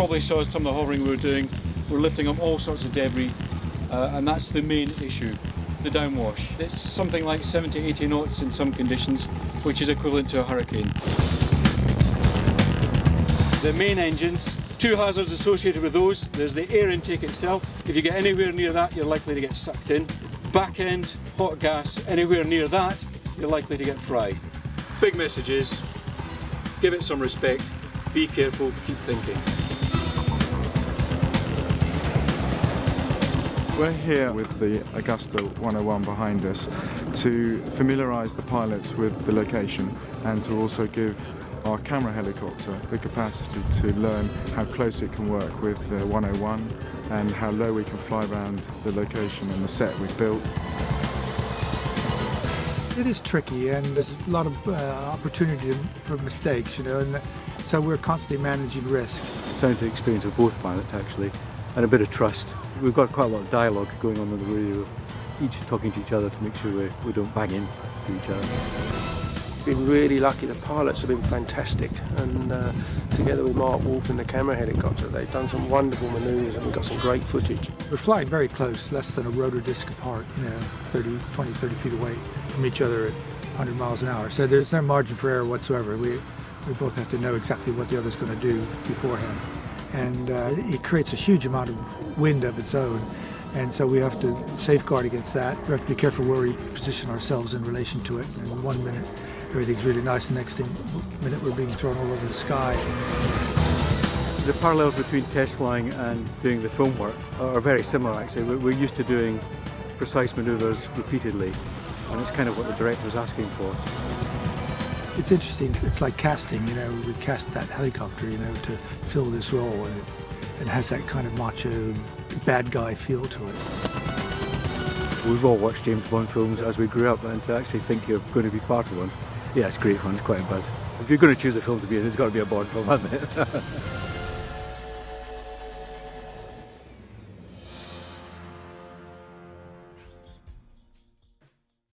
probably saw some of the hovering we were doing. We're lifting up all sorts of debris, and that's the main issue, the downwash. It's something like 70-80 knots in some conditions, which is equivalent to a hurricane. The main engines, two hazards associated with those. There's the air intake itself. If you get anywhere near that, you're likely to get sucked in. Back end, hot gas, anywhere near that, you're likely to get fried. Big message is, give it some respect, be careful, keep thinking. We're here with the AgustaWestland behind us to familiarise the pilots with the location and to also give our camera helicopter the capacity to learn how close it can work with the 101 and how low we can fly around the location and the set we've built. It is tricky, and there's a lot of opportunity for mistakes, you know, and so we're constantly managing risk. Down to the experience of both pilots actually, and a bit of trust. We've got quite a lot of dialogue going on the radio, each talking to each other to make sure we don't bang into each other. Been really lucky. The pilots have been fantastic, and together with Marc, Wolff and the camera helicopter, they've done some wonderful manoeuvres and we've got some great footage. We're flying very close, less than a rotor disc apart, you know, 20, 30 feet away from each other at 100 miles an hour. So there's no margin for error whatsoever. We both have to know exactly what the other's going to do beforehand. And it creates a huge amount of wind of its own. And so we have to safeguard against that. We have to be careful where we position ourselves in relation to it. And 1 minute, everything's really nice. The next minute, we're being thrown all over the sky. The parallels between test flying and doing the film work are very similar actually. We're used to doing precise manoeuvres repeatedly, and it's kind of what the director was asking for. It's interesting. It's like casting, you know. We cast that helicopter, you know, to fill this role, and it has that kind of macho, bad guy feel to it. We've all watched James Bond films as we grew up, and to actually think you're going to be part of one, yeah, it's great fun. It's quite a buzz. If you're going to choose a film to be in, it's got to be a Bond film, hasn't it?